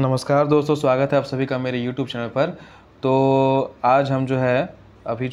नमस्कार दोस्तों, स्वागत है आप सभी का मेरे YouTube चैनल पर। तो आज हम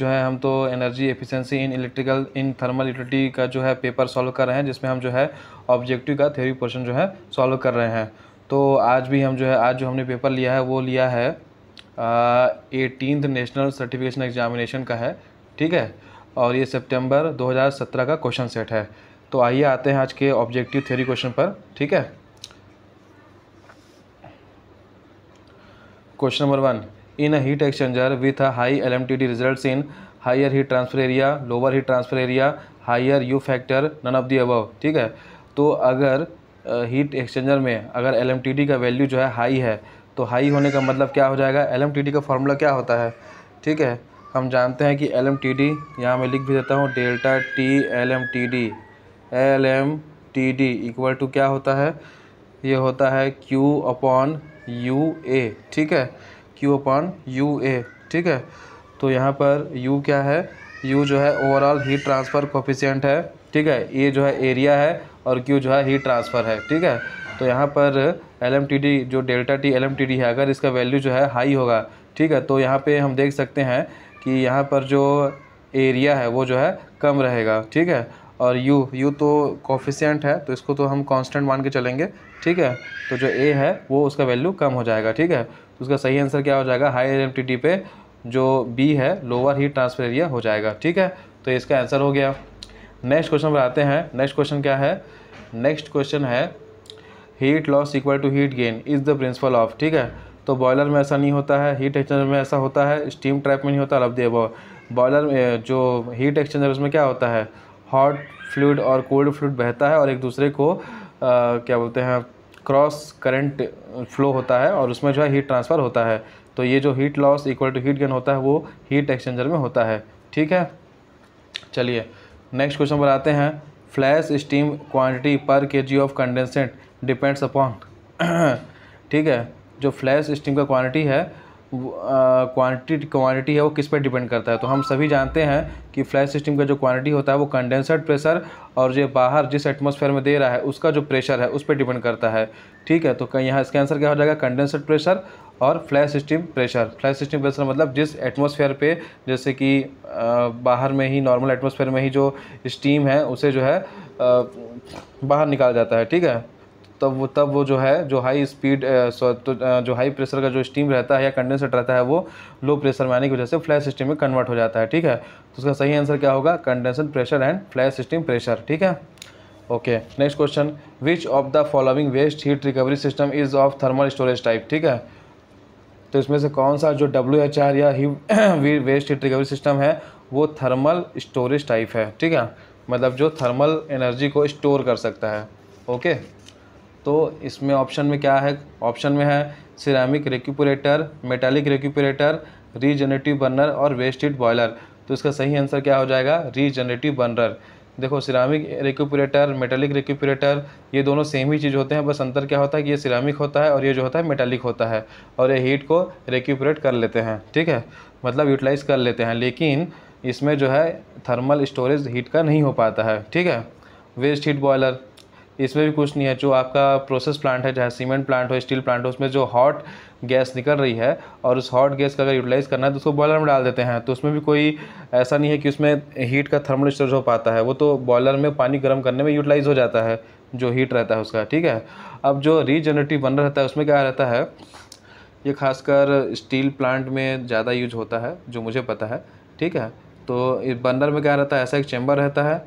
हम तो energy efficiency in thermal utility का जो है पेपर सॉल्व कर रहे हैं, जिसमें हम जो है ऑब्जेक्टिव का थ्योरी पोर्शन जो है सॉल्व कर रहे हैं। तो आज जो हमने पेपर लिया है वो लिया है 18th नेशनल सर्टिफिकेशन एग्जामिनेशन का है, ठीक है। और ये सितंबर 2017 का क्वेश्चन सेट है। तो आइए आते हैं आज के ऑब्जेक्टिव थ्योरी क्वेश्चन पर, ठीक है। Question number 1. In a heat exchanger with a high LMTD results in higher heat transfer area, lower heat transfer area, higher U factor, none of the above, ठीक है। तो अगर हीट एक्सचेंजर में अगर LMTD का वैल्यू जो है high है, तो हाई होने का मतलब क्या हो जाएगा, LMTD का फार्मूला क्या होता है, ठीक है। हम जानते हैं कि LMTD यहाँ मैं लिख भी देता हूँ, delta T LMTD equal to क्या होता है, ये होता है Q अपॉन UA, ठीक है, Q अपॉन UA, ठीक है। तो यहाँ पर U क्या है, U जो है ओवरऑल हीट ट्रांसफ़र कोफिशिएंट है, ठीक है। A जो है एरिया है और Q जो है हीट ट्रांसफ़र है, ठीक है। तो यहाँ पर LMTD जो डेल्टा टी LMTD है, अगर इसका वैल्यू जो है हाई होगा, ठीक है, तो यहाँ पे हम देख सकते हैं कि यहाँ पर जो एरिया है वो जो है कम रहेगा, ठीक है। और U तो कोफिशिएंट है, तो इसको तो हम कांस्टेंट मान के चलेंगे, ठीक है। तो जो A है वो उसका वैल्यू कम हो जाएगा, ठीक है। तो उसका सही आंसर क्या हो जाएगा, हाई LMTD पे जो B है लोअर हीट ट्रांसफर एरिया हो जाएगा, ठीक है। तो इसका आंसर हो गया। नेक्स्ट क्वेश्चन पर आते हैं। नेक्स्ट क्वेश्चन क्या है, नेक्स्ट क्वेश्चन है heat loss equal to heat gain is the principle of, ठीक है। तो बॉयलर में ऐसा नहीं होता है, हीट एक्सचेंजर में ऐसा होता है, स्टीम ट्रैप में नहीं होता, लब दे बॉयलर में जो हीट एक्सचेंजर उसमें क्या होता है, हॉट फ्लूइड और कोल्ड फ्लूइड बहता है और एक दूसरे को क्या बोलते हैं, क्रॉस करंट फ्लो होता है और उसमें जो है हीट ट्रांसफ़र होता है। तो ये जो heat loss equal to heat gain होता है वो हीट एक्सचेंजर में होता है, ठीक है। चलिए नेक्स्ट क्वेश्चन पर आते हैं। फ्लैश स्टीम क्वांटिटी पर केजी ऑफ कंडेंसेंट डिपेंड्स अपॉन, ठीक है। जो फ्लैश स्टीम का क्वांटिटी है क्वांटिटी है वो किस पर डिपेंड करता है। तो हम सभी जानते हैं कि फ्लैश सिस्टम का जो क्वांटिटी होता है वो कंडेंसर प्रेशर और जो बाहर जिस एटमॉस्फेयर में दे रहा है उसका जो प्रेशर है उस पर डिपेंड करता है, ठीक है। तो यहाँ इसका आंसर क्या हो जाएगा, कंडेंसर प्रेशर और flash system pressure. Flash system pressure मतलब जिस एटमॉस्फेयर पे, जैसे कि बाहर में ही नॉर्मल एटमॉस्फेयर में ही जो स्टीम है उसे जो है बाहर निकाल जाता है, ठीक है। तब वो जो है जो हाई स्पीड जो हाई प्रेशर का जो स्टीम रहता है या कंडेंसर रहता है वो लो प्रेशर में आने की वजह से फ्लैश सिस्टम में कन्वर्ट हो जाता है, ठीक है। तो उसका सही आंसर क्या होगा, condenser pressure and flash system pressure, ठीक है। Okay next question, which of the following waste heat recovery system is of thermal storage type, ठीक है। तो इसमें से कौन सा जो WHR या वेस्ट हीट रिकवरी सिस्टम है वो थर्मल स्टोरेज टाइप है, ठीक है। मतलब जो थर्मल एनर्जी को स्टोर कर सकता है, ओके। तो इसमें ऑप्शन में क्या है, ऑप्शन में है सिरेमिक रेक्यूपरेटर, मेटालिक रेक्यूपरेटर, रीजनरेटिव बर्नर और वेस्ट हीट बॉयलर। तो इसका सही आंसर क्या हो जाएगा, रीजनरेटिव बर्नर। देखो सिरेमिक रेक्यूपरेटर, मेटालिक रेक्यूपरेटर ये दोनों सेम ही चीज़ होते हैं, बस अंतर क्या होता है कि ये सिरेमिक होता है और ये जो होता है मेटालिक होता है और ये हीट को रेक्यूपरेट कर लेते हैं, ठीक है, मतलब यूटिलाइज़ कर लेते हैं। लेकिन इसमें जो है थर्मल स्टोरेज हीट का नहीं हो पाता है, ठीक है। वेस्ट हीट बॉयलर, इसमें भी कुछ नहीं है, जो आपका प्रोसेस प्लांट है, चाहे सीमेंट प्लांट हो, स्टील प्लांट हो, उसमें जो हॉट गैस निकल रही है और उस हॉट गैस का अगर यूटिलाइज़ करना है तो उसको बॉयलर में डाल देते हैं। तो उसमें भी कोई ऐसा नहीं है कि उसमें हीट का थर्मल स्टोरेज हो पाता है, वो तो बॉयलर में पानी गर्म करने में यूटिलाइज़ हो जाता है जो हीट रहता है उसका, ठीक है। अब जो रीजनरेटिव बर्नर रहता है उसमें क्या रहता है, ये खासकर स्टील प्लांट में ज़्यादा यूज होता है जो मुझे पता है, ठीक है। तो इस बर्नर में क्या रहता है, ऐसा एक चैम्बर रहता है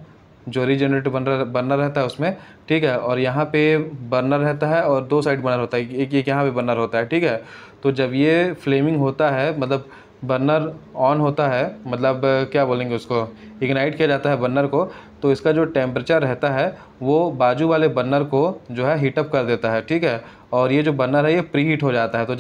जो रीजनरेटिव बर्नर रहता है उसमें, ठीक है। और यहाँ पे बर्नर रहता है और दो साइड बर्नर होता है, एक यहाँ पे बर्नर होता है, ठीक है। तो जब ये फ्लेमिंग होता है, मतलब बर्नर ऑन होता है, मतलब क्या बोलेंगे उसको, इग्नाइट किया जाता है बर्नर को, तो इसका जो टेम्परेचर रहता है वो बाजू वाले बर्नर को जो है हीटअप कर देता है, ठीक है। और ये जो बर्नर है ये प्री हीट हो जाता है। तो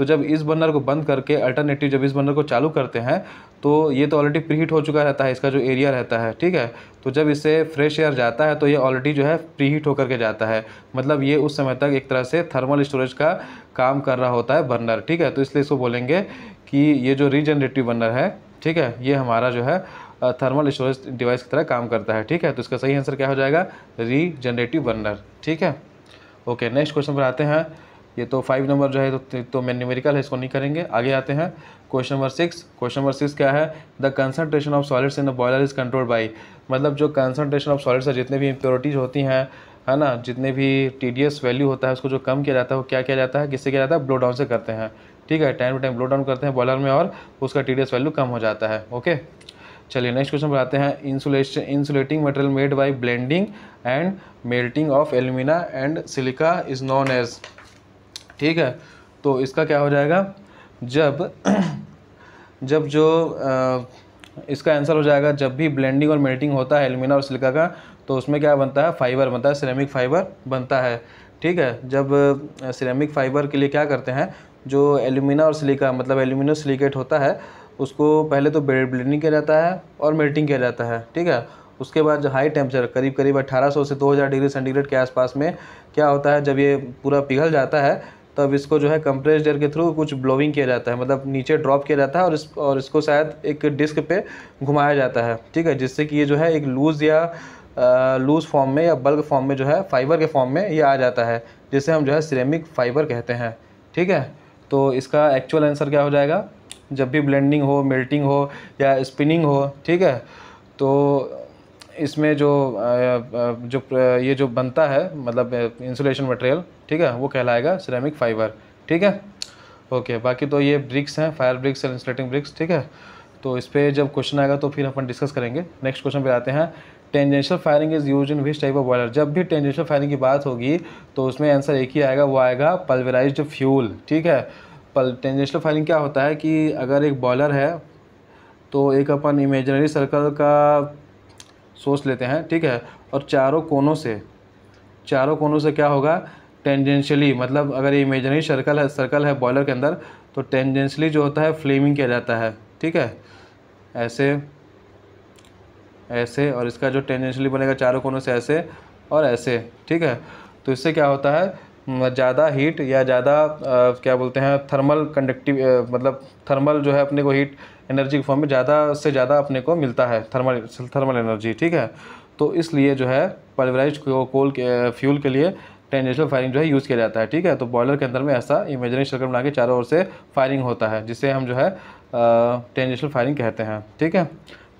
जब इस बर्नर को बंद करके अल्टरनेटिव जब इस बर्नर को चालू करते हैं तो ये तो ऑलरेडी प्री हीट हो चुका रहता है, इसका जो एरिया रहता है, ठीक है। तो जब इससे फ्रेश एयर जाता है तो ये ऑलरेडी जो है प्री हीट होकर के जाता है, मतलब ये उस समय तक एक तरह से थर्मल स्टोरेज का काम कर रहा होता है बर्नर, ठीक है। तो इसलिए इसको बोलेंगे कि ये जो रीजनरेटिव बर्नर है, ठीक है, ये हमारा जो है थर्मल स्टोरेज डिवाइस की तरह काम करता है, ठीक है। तो इसका सही आंसर क्या हो जाएगा, रीजनरेटिव बर्नर, ठीक है। ओके नेक्स्ट क्वेश्चन पर आते हैं। ये तो 5 नंबर जो है तो मैं न्यूमेरिकल है, इसको नहीं करेंगे। आगे आते हैं क्वेश्चन नंबर 6। क्वेश्चन नंबर 6 क्या है? The concentration of solids in the boiler is controlled by, मतलब जो कंसंट्रेशन ऑफ सॉलिड्स है, जितने भी इम्प्योरिटीज होती हैं, है ना, जितने भी TDS वैल्यू होता है उसको जो कम किया जाता है वो क्या किया जाता है, किससे किया जाता है? ब्लो डाउन से करते हैं। ठीक है, time to time blow down करते हैं बॉयलर में और उसका TDS वैल्यू कम हो जाता है। ओके, चलिए नेक्स्ट क्वेश्चन पर आते हैं। Insulating material made by blending and melting of alumina and silica is known as. ठीक है, तो इसका क्या हो जाएगा? जब जो इसका आंसर हो जाएगा, जब भी ब्लेंडिंग और मेल्टिंग होता है एल्यूमिना और सिलिका का, तो उसमें क्या बनता है? फाइबर बनता है, सिरेमिक फाइबर बनता है। ठीक है, जब सिरेमिक फाइबर के लिए क्या करते हैं, जो एल्यूमिना और सिलिका मतलब एल्यूमिनो सिलिकेट होता है उसको पहले तो ब्लेंडिंग किया जाता है और मेल्टिंग किया जाता है। ठीक है, उसके बाद जो हाई टेम्परेचर करीब 1800 से 2000 डिग्री सेंटीग्रेड के आसपास में क्या होता है, जब ये पूरा पिघल जाता है तब इसको जो है कंप्रेस्ड एयर के थ्रू कुछ ब्लोइंग किया जाता है, मतलब नीचे ड्रॉप किया जाता है और इसको शायद एक डिस्क पे घुमाया जाता है। ठीक है, जिससे कि ये जो है एक लूज़ या लूज़ फॉर्म में या बल्क फॉर्म में जो है फाइबर के फॉर्म में ये आ जाता है, जिसे हम जो है सिरेमिक फाइबर कहते हैं। ठीक है, तो इसका एक्चुअल आंसर क्या हो जाएगा? जब भी ब्लेंडिंग हो, मेल्टिंग हो या स्पिनिंग हो, ठीक है, तो इसमें ये जो बनता है मतलब इंसुलेशन मटेरियल, ठीक है, वो कहलाएगा सिरेमिक फाइबर। ठीक है, ओके। बाकी तो ये ब्रिक्स हैं, फायर ब्रिक्स और इंसुलेटिंग ब्रिक्स। ठीक है, तो इस पर जब क्वेश्चन आएगा तो फिर अपन डिस्कस करेंगे। नेक्स्ट क्वेश्चन पे आते हैं। Tangential firing is use in which type of boiler? जब भी टेंजेंशियल फायरिंग की बात होगी तो उसमें आंसर एक ही आएगा, वो आएगा पल्वराइज्ड फ्यूल। ठीक है, टेंजेंशियल फायरिंग क्या होता है कि अगर एक बॉयलर है तो एक अपन इमेजिनरी सर्कल का सोच लेते हैं। ठीक है, और चारों कोनों से क्या होगा? टेंजेंशियली, मतलब अगर ये इमेजिनरी सर्कल है बॉयलर के अंदर, तो टेंजेंशियली जो होता है फ्लेमिंग किया जाता है। ठीक है, ऐसे ऐसे, और इसका जो टेंजेंशियली बनेगा चारों कोनों से ऐसे और ऐसे। ठीक है, तो इससे क्या होता है? ज़्यादा हीट या ज़्यादा क्या बोलते हैं, थर्मल कंडक्टिव, मतलब थर्मल जो है अपने को हीट एनर्जी के फॉर्म में ज़्यादा से ज़्यादा अपने को मिलता है, थर्मल एनर्जी। ठीक है, तो इसलिए जो है पल्वराइज्ड कोल के फ्यूल के लिए टेंजेंशियल फायरिंग जो है यूज़ किया जाता है। ठीक है, तो बॉयलर के अंदर में ऐसा इमेजिनरी सर्कल बना के चारों ओर से फायरिंग होता है, जिसे हम जो है टेंजेंशियल फायरिंग कहते हैं। ठीक है,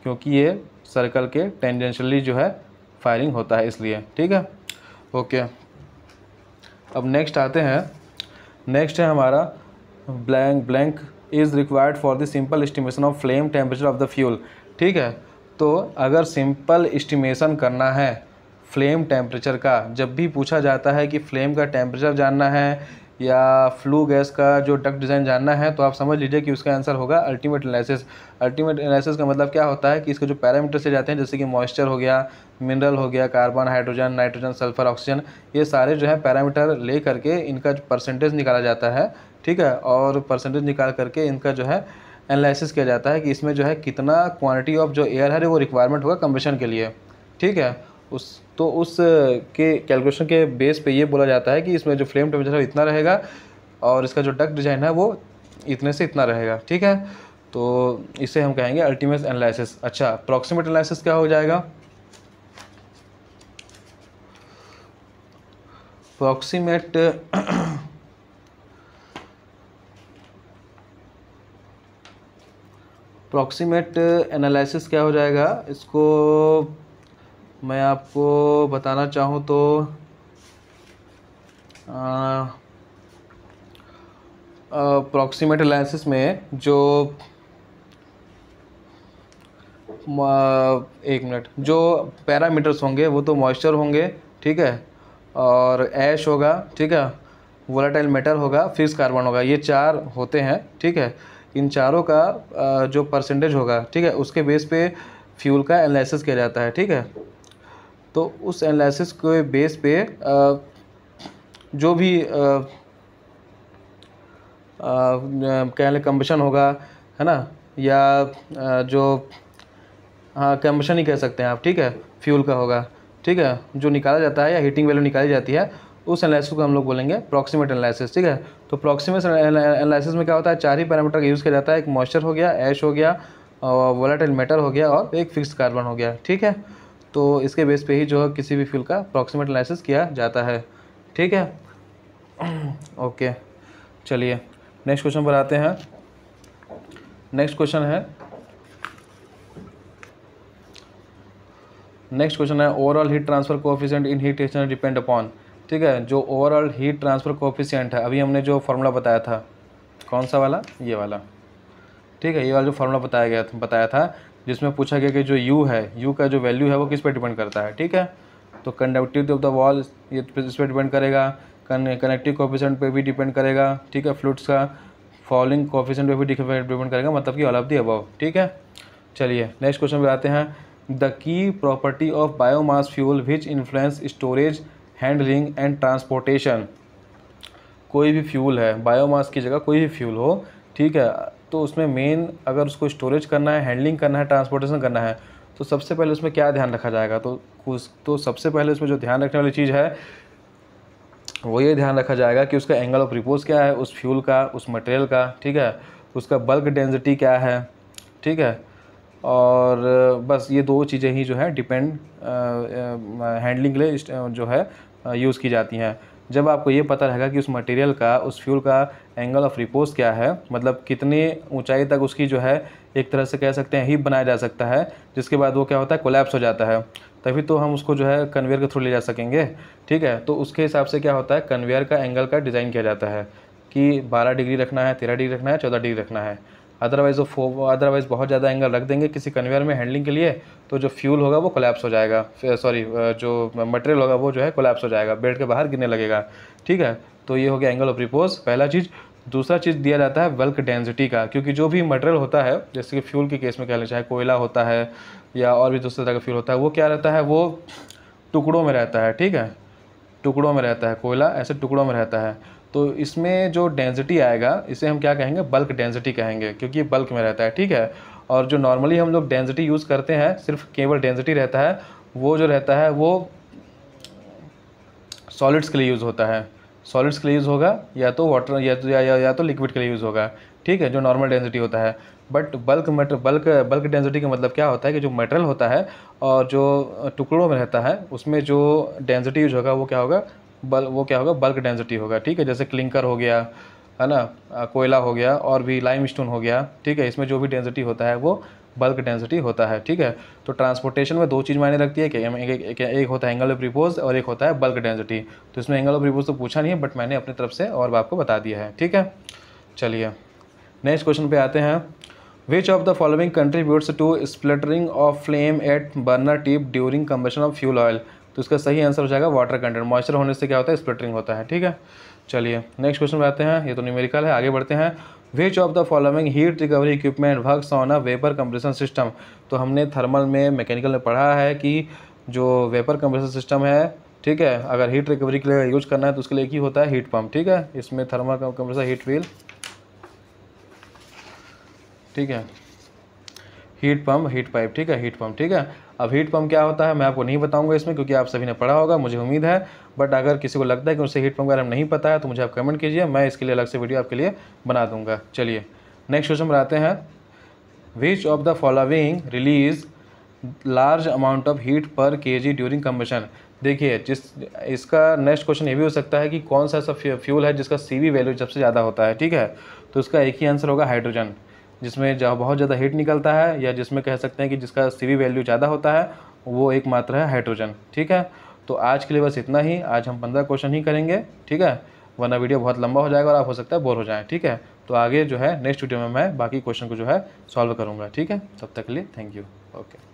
क्योंकि ये सर्कल के टेंजेंशियली जो है फायरिंग होता है इसलिए। ठीक है, ओके। अब नेक्स्ट आते हैं। नेक्स्ट है हमारा blank is required for the simple estimation of flame temperature of the fuel. ठीक है, तो अगर सिंपल एस्टिमेशन करना है फ्लेम टेम्परेचर का, जब भी पूछा जाता है कि फ्लेम का टेम्परेचर जानना है या फ्लू गैस का जो डक्ट डिज़ाइन जानना है, तो आप समझ लीजिए कि उसका आंसर होगा अल्टीमेट एनालिसिस। अल्टीमेट एनालिसिस का मतलब क्या होता है कि इसके जो पैरामीटर से जाते हैं, जैसे कि मॉइस्चर हो गया, मिनरल हो गया, carbon, hydrogen, nitrogen, sulphur, oxygen, ये सारे जो है पैरामीटर ले करके इनका परसेंटेज निकाला जाता है। ठीक है, और परसेंटेज निकाल करके इनका जो है एनालिसिस किया जाता है कि इसमें जो है कितना क्वांटिटी ऑफ जो एयर है वो रिक्वायरमेंट होगा कंबशन के लिए। ठीक है, उस के कैलकुलेशन के बेस पे ये बोला जाता है कि इसमें जो फ्लेम टेम्परेचर है इतना रहेगा और इसका जो डक्ट डिज़ाइन है वो इतने से इतना रहेगा। ठीक है, तो इसे हम कहेंगे अल्टीमेट एनालिसिस। अच्छा, अप्रॉक्सीमेट एनालिसिस क्या हो जाएगा? अप्रॉक्सीमेट एनालिसिस क्या हो जाएगा? इसको मैं आपको बताना चाहूँ तो अप्रॉक्सीमेट एनालिसिस में जो एक मिनट, जो पैरामीटर्स होंगे वो तो मॉइस्चर होंगे, ठीक है, और ऐश होगा, ठीक है, वोलेटाइल मैटर होगा, फिक्स कार्बन होगा, ये चार होते हैं। ठीक है, इन चारों का जो परसेंटेज होगा, ठीक है, उसके बेस पे फ्यूल का एनालिसिस किया जाता है। ठीक है, तो उस एनालिसिस के बेस पे जो भी क्या है कंबशन होगा, है ना, या जो हाँ कंबशन ही कह सकते हैं आप। ठीक है, फ्यूल का होगा, ठीक है, जो निकाला जाता है या हीटिंग वैल्यू निकाली जाती है, उस एनालिसिस को हम लोग बोलेंगे प्रॉक्सीमेट एनालिसिस। ठीक है, तो प्रॉक्सीमेट एनालिसिस में क्या होता है? चार ही पैरामीटर का यूज़ किया जाता है। एक मॉइस्चर हो गया, ऐश हो गया, वोलेटाइल मैटर हो गया और एक फिक्स्ड कार्बन हो गया। ठीक है, तो इसके बेस पे ही जो है किसी भी फ्यूल का प्रॉक्सीमेट एनालिसिस किया जाता है। ठीक है, ओके, चलिए नेक्स्ट क्वेश्चन पर आते हैं। नेक्स्ट क्वेश्चन है ओवरऑल हीट ट्रांसफ़र कोएफिशिएंट इन हीट एक्सचेंजर डिपेंड अपॉन। ठीक है, जो ओवरऑल हीट ट्रांसफ़र कोएफिशिएंट है, अभी हमने जो फार्मूला बताया था, कौन सा वाला, ये वाला। ठीक है, ये वाला जो फार्मूला बताया था जिसमें पूछा गया कि जो u है, u का जो वैल्यू है वो किस पे डिपेंड करता है। ठीक है, तो कंडक्टिविटी ऑफ द वॉल ये इस पर डिपेंड करेगा, कनेक्टिव कोएफिशिएंट पे भी डिपेंड करेगा। ठीक है, फ्लूइड्स का फॉलिंग कोएफिशिएंट पे भी डिपेंड करेगा, मतलब कि ऑल ऑफ द अबव। ठीक है, चलिए नेक्स्ट क्वेश्चन पे आते हैं। The key property of biomass fuel which influence storage, handling and transportation. कोई भी फ्यूल है, बायोमास की जगह कोई भी फ्यूल हो, ठीक है, तो उसमें मेन अगर उसको स्टोरेज करना है, हैंडलिंग करना है, ट्रांसपोर्टेशन करना है, तो सबसे पहले उसमें क्या ध्यान रखा जाएगा। तो सबसे पहले उसमें जो ध्यान रखने वाली चीज़ है वो ये ध्यान रखा जाएगा कि उसका एंगल ऑफ रिपोज क्या है, उस फ्यूल का, उस मटेरियल का। ठीक है, उसका बल्क डेंसिटी क्या है। ठीक है, और बस ये दो चीज़ें ही जो है डिपेंड हैंडलिंग के लिए जो है यूज़ की जाती हैं। जब आपको ये पता रहेगा कि उस मटेरियल का, उस फ्यूल का एंगल ऑफ रिपोज क्या है, मतलब कितनी ऊंचाई तक उसकी जो है एक तरह से कह सकते हैं हीप बनाया जा सकता है, जिसके बाद वो क्या होता है, कोलैप्स हो जाता है, तभी तो हम उसको जो है कन्वेयर के थ्रू ले जा सकेंगे। ठीक है, तो उसके हिसाब से क्या होता है, कन्वेयर का एंगल का डिज़ाइन किया जाता है कि 12 डिग्री रखना है, 13 डिग्री रखना है, 14 डिग्री रखना है। अदरवाइज़ बहुत ज़्यादा एंगल रख देंगे किसी कन्वेयर में हैंडलिंग के लिए, तो जो फ्यूल होगा वो कोलैप्स हो जाएगा, जो मटेरियल होगा वो जो है कोलैप्स हो जाएगा, बेड के बाहर गिरने लगेगा। ठीक है, तो ये हो गया एंगल ऑफ रिपोज, पहला चीज़। दूसरा चीज़ दिया जाता है बल्क डेंसिटी का, क्योंकि जो भी मटेरियल होता है, जैसे कि फ्यूल के केस में कह लें, चाहे कोयला होता है या और भी दूसरे तरह का फ्यूल होता है, वो क्या रहता है, वो टुकड़ों में रहता है। ठीक है, टुकड़ों में रहता है, कोयला ऐसे टुकड़ों में रहता है, तो इसमें जो डेंसिटी आएगा इसे हम क्या कहेंगे, बल्क डेंसिटी कहेंगे, क्योंकि ये बल्क में रहता है। ठीक है, और जो नॉर्मली हम लोग डेंसिटी यूज़ करते हैं, सिर्फ केवल डेंसिटी रहता है, वो जो रहता है वो सॉलिड्स के लिए यूज़ होता है। सॉलिड्स के लिए यूज़ होगा, या तो वाटर या तो लिक्विड के लिए यूज़ होगा। ठीक है, जो नॉर्मल डेंसिटी होता है। बट बल्क डेंसिटी का मतलब क्या होता है कि जो मटेरियल होता है और जो टुकड़ों में रहता है, उसमें जो डेंसिटी यूज होगा वो क्या होगा, बल्क डेंसिटी होगा। ठीक है, जैसे क्लिंकर हो गया, है ना, कोयला हो गया, और भी लाइमस्टोन हो गया। ठीक है, इसमें जो भी डेंसिटी होता है वो बल्क डेंसिटी होता है। ठीक है, तो ट्रांसपोर्टेशन में दो चीज़ मायने रखती है कि एक होता है एंगल ऑफ रिपोज और एक होता है बल्क डेंसिटी। तो इसमें एंगल ऑफ रिपोज तो पूछा नहीं है, बट मैंने अपनी तरफ से और आपको बता दिया है। ठीक है, चलिए नेक्स्ट क्वेश्चन पे आते हैं। Which of the following contributes to spluttering of flame at burner tip during combustion of fuel oil. तो इसका सही आंसर हो जाएगा वाटर कंटेंट। मॉइस्चर होने से क्या होता है, स्प्लिटरिंग होता है। ठीक है, चलिए नेक्स्ट क्वेश्चन पे आते हैं, ये तो न्यूमेरिकल है, आगे बढ़ते हैं। Which of the following heat recovery equipment works on a vapour compression system. तो हमने थर्मल में, मैकेनिकल में पढ़ा है कि जो वेपर कंप्रेशन सिस्टम है, ठीक है, अगर हीट रिकवरी के लिए यूज करना है तो उसके लिए एक ही होता है, हीट पंप। ठीक है, इसमें थर्मल कंप्रेसर, हीट व्हील, ठीक है, हीट पंप, हीट पाइप। ठीक है, हीट पंप। ठीक है, अब हीट पंप क्या होता है मैं आपको नहीं बताऊंगा इसमें, क्योंकि आप सभी ने पढ़ा होगा, मुझे उम्मीद है। बट अगर किसी को लगता है कि उसे हीट पंप के बारे में नहीं पता है तो मुझे आप कमेंट कीजिए, मैं इसके लिए अलग से वीडियो आपके लिए बना दूंगा। चलिए नेक्स्ट क्वेश्चन पर आते हैं। Which of the following release large amount of heat पर केजी ड्यूरिंग कंबशन। देखिए, इसका नेक्स्ट क्वेश्चन ये भी हो सकता है कि कौन सा ऐसा फ्यूल है जिसका CV वैल्यू सबसे ज़्यादा होता है। ठीक है, तो इसका एक ही आंसर होगा, हाइड्रोजन, जिसमें जहाँ बहुत ज़्यादा हीट निकलता है, या जिसमें कह सकते हैं कि जिसका CV वैल्यू ज़्यादा होता है, वो एकमात्र है हाइड्रोजन। ठीक है, तो आज के लिए बस इतना ही। आज हम 15 क्वेश्चन ही करेंगे। ठीक है, वरना वीडियो बहुत लंबा हो जाएगा और आप हो सकता है बोर हो जाएं। ठीक है, तो आगे जो है नेक्स्ट वीडियो में मैं बाकी क्वेश्चन को जो है सॉल्व करूँगा। ठीक है, तब तक के लिए थैंक यू। ओके।